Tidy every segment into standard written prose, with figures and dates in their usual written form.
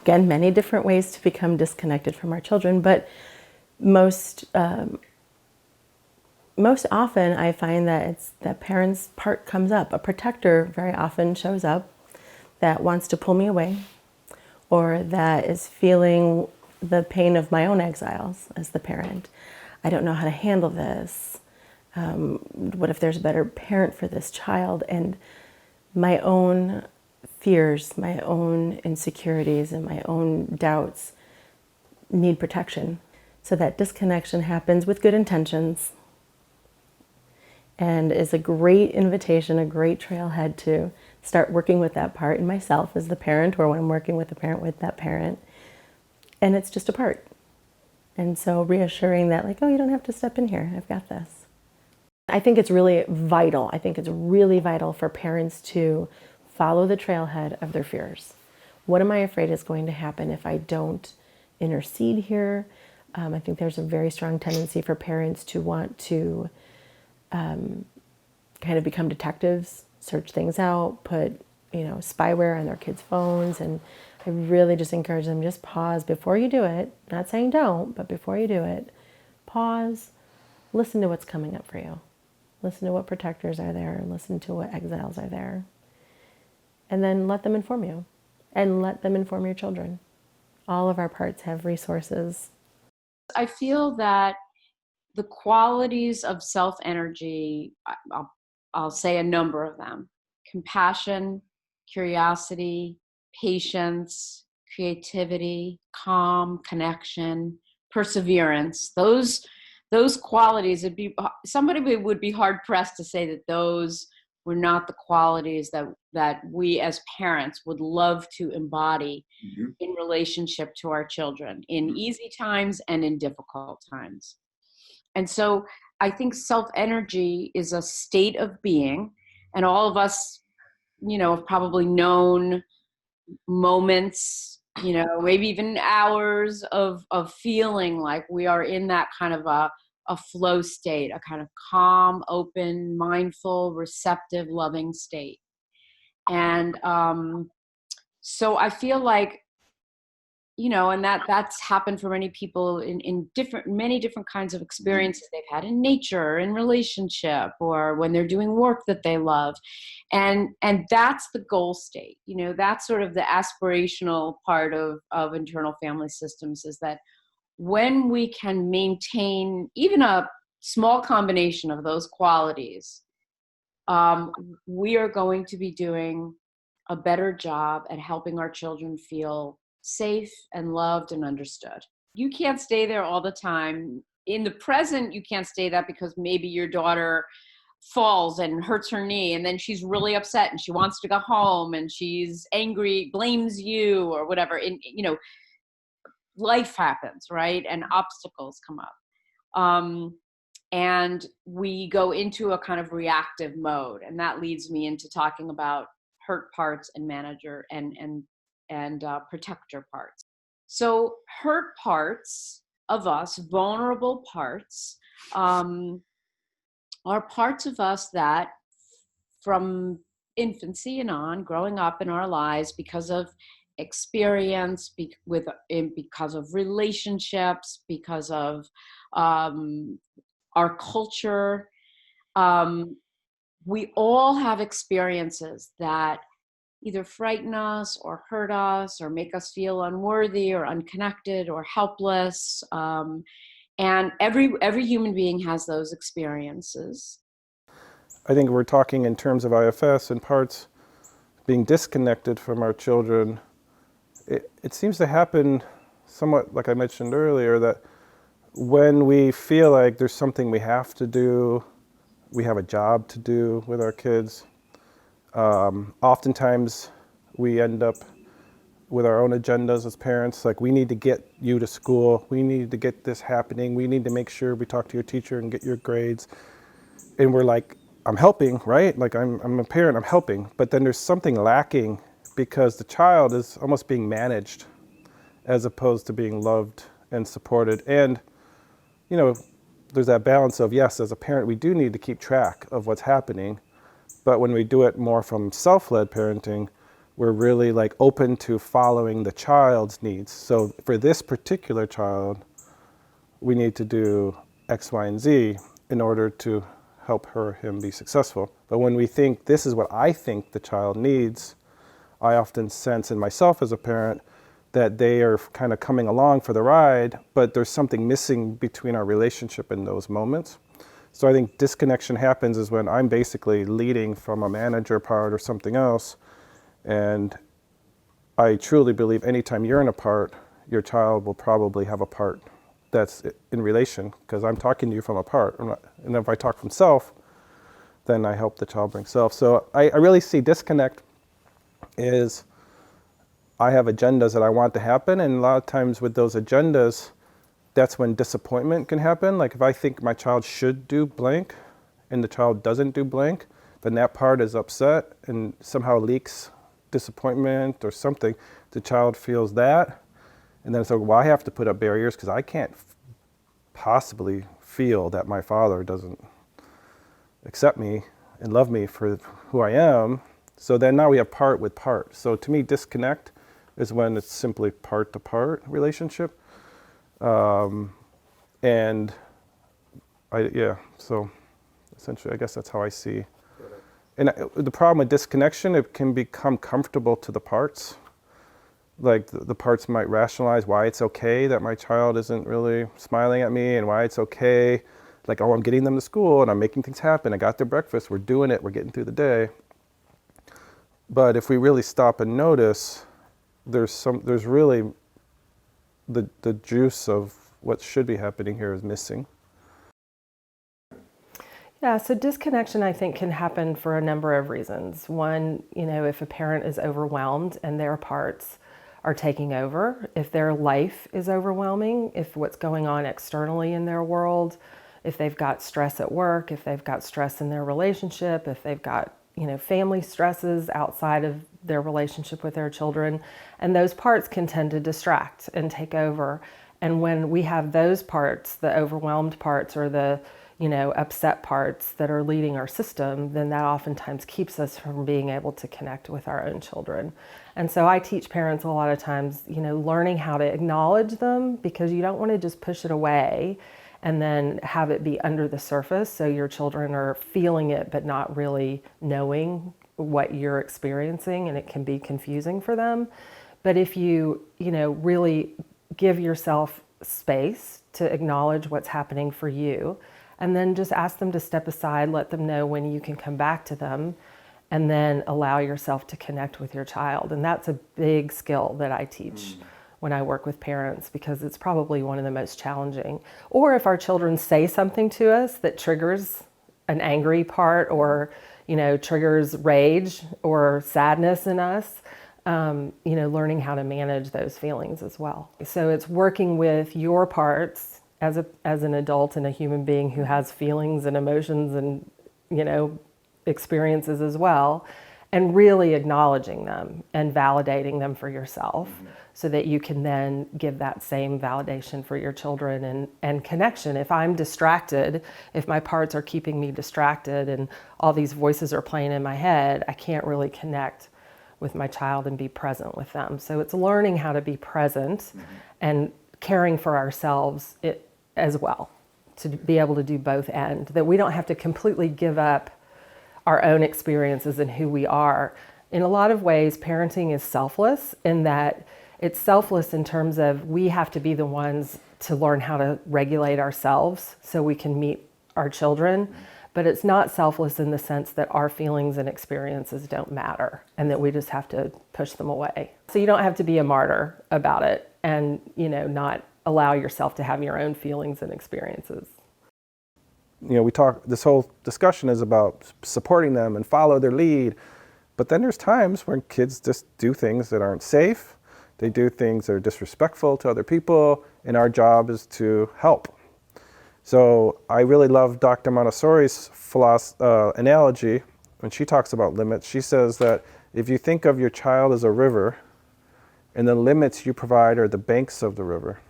Again, many different ways to become disconnected from our children, but most often I find that it's that parents' part comes up. A protector very often shows up that wants to pull me away, or that is feeling the pain of my own exiles as the parent. I don't know how to handle this. What if there's a better parent for this child? And my own fears, my own insecurities, and my own doubts need protection. So that disconnection happens with good intentions and is a great invitation, a great trailhead to start working with that part in myself as the parent, or when I'm working with the parent with that parent. And it's just a part. And so reassuring that, like, oh, you don't have to step in here. I've got this. I think it's really vital. I think it's really vital for parents to follow the trailhead of their fears. What am I afraid is going to happen if I don't intercede here? I think there's a very strong tendency for parents to want to kind of become detectives, search things out, put, spyware on their kids' phones. And I really just encourage them, just pause before you do it. Not saying don't, but before you do it, pause, listen to what's coming up for you. Listen to what protectors are there, listen to what exiles are there. And then let them inform you, and let them inform your children. All of our parts have resources. I feel that the qualities of self-energy, I'll say a number of them: compassion, curiosity, patience, creativity, calm, connection, perseverance. Those qualities, somebody would be hard pressed to say that those were not the qualities that we as parents would love to embody in relationship to our children, in easy times and in difficult times. And so I think self-energy is a state of being, and all of us, have probably known moments, maybe even hours of feeling like we are in that kind of a flow state, a kind of calm, open, mindful, receptive, loving state. And so I feel like, and that's happened for many people in many different kinds of experiences they've had in nature, in relationship, or when they're doing work that they love. And that's the goal state. That's sort of the aspirational part of internal family systems, is that when we can maintain even a small combination of those qualities, we are going to be doing a better job at helping our children feel safe and loved and understood. You can't stay there all the time. In the present, you can't stay that because maybe your daughter falls and hurts her knee, and then she's really upset and she wants to go home and she's angry, blames you or whatever. And, life happens, right? And obstacles come up. And we go into a kind of reactive mode. And that leads me into talking about hurt parts and manager and protector parts. So hurt parts of us, vulnerable parts, are parts of us that from infancy and on, growing up in our lives, because of experience, because of relationships, because of our culture, we all have experiences that either frighten us or hurt us or make us feel unworthy or unconnected or helpless. And every human being has those experiences. I think we're talking in terms of IFS and parts being disconnected from our children. It seems to happen somewhat, like I mentioned earlier, that when we feel like there's something we have to do, we have a job to do with our kids, oftentimes we end up with our own agendas as parents, like we need to get you to school, we need to get this happening, we need to make sure we talk to your teacher and get your grades. And we're like, I'm helping, right? Like I'm a parent, I'm helping. But then there's something lacking because the child is almost being managed as opposed to being loved and supported. And, there's that balance of, yes, as a parent, we do need to keep track of what's happening. But when we do it more from self-led parenting, we're really like open to following the child's needs. So for this particular child, we need to do X, Y, and Z in order to help her or him be successful. But when we think this is what I think the child needs, I often sense in myself as a parent that they are kind of coming along for the ride, but there's something missing between our relationship in those moments. So I think disconnection happens is when I'm basically leading from a manager part or something else. And I truly believe anytime you're in a part, your child will probably have a part that's in relation, because I'm talking to you from a part. And if I talk from self, then I help the child bring self. So I really see disconnect is I have agendas that I want to happen, and a lot of times with those agendas, that's when disappointment can happen. Like if I think my child should do blank and the child doesn't do blank, then that part is upset and somehow leaks disappointment or something. The child feels that, and then it's like, well, I have to put up barriers because I can't possibly feel that my father doesn't accept me and love me for who I am. So then now we have part with part. So to me, disconnect is when it's simply part to part relationship. And so essentially, I guess that's how I see. And the problem with disconnection, it can become comfortable to the parts. Like the parts might rationalize why it's okay that my child isn't really smiling at me, and why it's okay. Like, oh, I'm getting them to school and I'm making things happen. I got their breakfast. We're doing it. We're getting through the day. But if we really stop and notice, there's really the juice of what should be happening here is missing. Yeah, so disconnection, I think, can happen for a number of reasons. One, if a parent is overwhelmed and their parts are taking over, if their life is overwhelming, if what's going on externally in their world, if they've got stress at work, if they've got stress in their relationship, if they've got, family stresses outside of their relationship with their children, and those parts can tend to distract and take over. And when we have those parts, the overwhelmed parts or the upset parts that are leading our system, then that oftentimes keeps us from being able to connect with our own children. And so I teach parents a lot of times, learning how to acknowledge them, because you don't want to just push it away and then have it be under the surface. So your children are feeling it, but not really knowing what you're experiencing, and it can be confusing for them. But if you, really give yourself space to acknowledge what's happening for you, and then just ask them to step aside, let them know when you can come back to them, and then allow yourself to connect with your child. And that's a big skill that I teach when I work with parents, because it's probably one of the most challenging. Or if our children say something to us that triggers an angry part, or, triggers rage or sadness in us, learning how to manage those feelings as well. So it's working with your parts as an adult and a human being who has feelings and emotions and, experiences as well, and really acknowledging them and validating them for yourself, so that you can then give that same validation for your children and connection. If I'm distracted, if my parts are keeping me distracted and all these voices are playing in my head, I can't really connect with my child and be present with them. So it's learning how to be present and caring for ourselves as well, to be able to do both ends, that we don't have to completely give up our own experiences and who we are. In a lot of ways, parenting is selfless, in that it's selfless in terms of we have to be the ones to learn how to regulate ourselves so we can meet our children. But it's not selfless in the sense that our feelings and experiences don't matter and that we just have to push them away. So you don't have to be a martyr about it and, not allow yourself to have your own feelings and experiences. This whole discussion is about supporting them and follow their lead. But then there's times when kids just do things that aren't safe. They do things that are disrespectful to other people, and our job is to help. So I really love Dr. Montessori's analogy when she talks about limits. She says that if you think of your child as a river, and the limits you provide are the banks of the river.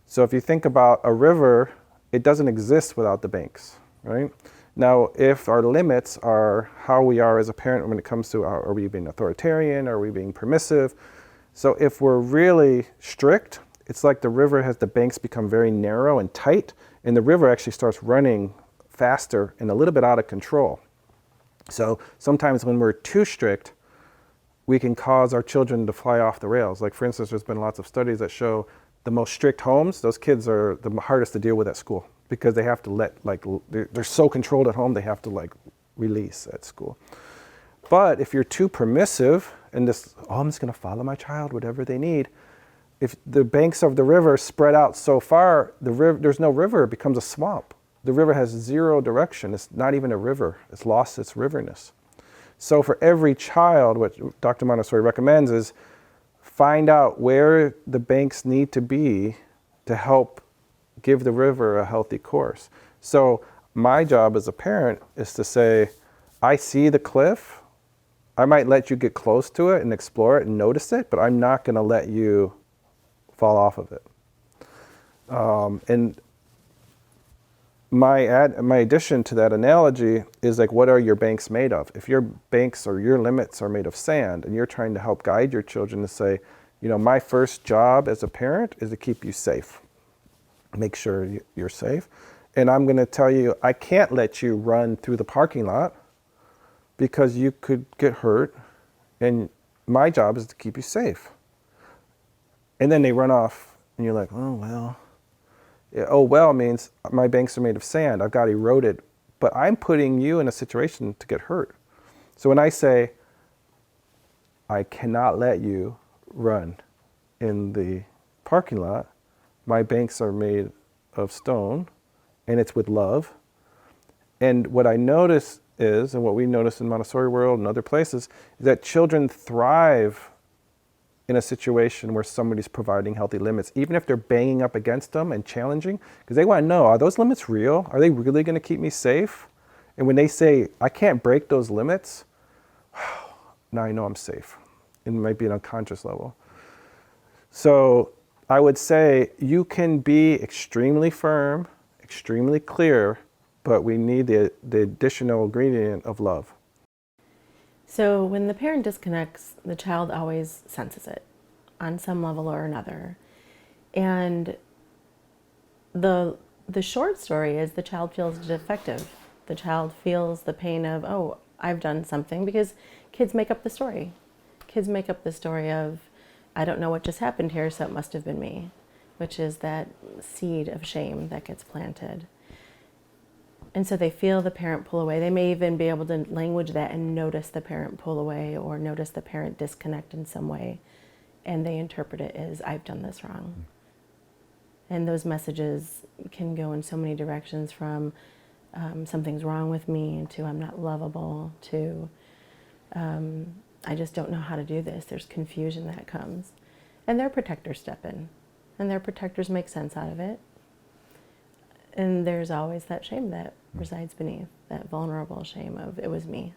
So if you think about a river, it doesn't exist without the banks, right? Now, if our limits are how we are as a parent when it comes to are we being authoritarian, are we being permissive? So if we're really strict, it's like the river has the banks become very narrow and tight, and the river actually starts running faster and a little bit out of control. So sometimes when we're too strict, we can cause our children to fly off the rails. Like for instance, there's been lots of studies that show the most strict homes, those kids are the hardest to deal with at school because they have to they're so controlled at home, they have to release at school. But if you're too permissive and I'm just gonna follow my child, whatever they need, if the banks of the river spread out so far, there's no river, it becomes a swamp. The river has zero direction, it's not even a river, it's lost its riverness. So for every child, what Dr. Montessori recommends is find out where the banks need to be to help give the river a healthy course. So my job as a parent is to say, I see the cliff, I might let you get close to it and explore it and notice it, but I'm not going to let you fall off of it. And my addition to that analogy is what are your banks made of? If your banks or your limits are made of sand and you're trying to help guide your children to say, my first job as a parent is to keep you safe. Make sure you're safe. And I'm going to tell you, I can't let you run through the parking lot because you could get hurt. And my job is to keep you safe. And then they run off and you're like, oh, well. Oh, well means my banks are made of sand. I've got eroded. But I'm putting you in a situation to get hurt. So when I say, I cannot let you run in the parking lot, my banks are made of stone, and it's with love. And what I notice is, and what we notice in Montessori world and other places, is that children thrive in a situation where somebody's providing healthy limits, even if they're banging up against them and challenging, because they want to know, are those limits real? Are they really going to keep me safe? And when they say, I can't break those limits, now I know I'm safe. It might be an unconscious level. So I would say you can be extremely firm, extremely clear, but we need the additional ingredient of love. So when the parent disconnects, the child always senses it on some level or another. And the short story is the child feels defective. The child feels the pain of, oh, I've done something, because kids make up the story. Kids make up the story of, I don't know what just happened here, so it must have been me, which is that seed of shame that gets planted. And so they feel the parent pull away. They may even be able to language that and notice the parent pull away or notice the parent disconnect in some way. And they interpret it as, I've done this wrong. And those messages can go in so many directions, from something's wrong with me to I'm not lovable to I just don't know how to do this. There's confusion that comes. And their protectors step in. And their protectors make sense out of it. And there's always that shame that resides beneath, that vulnerable shame of, it was me.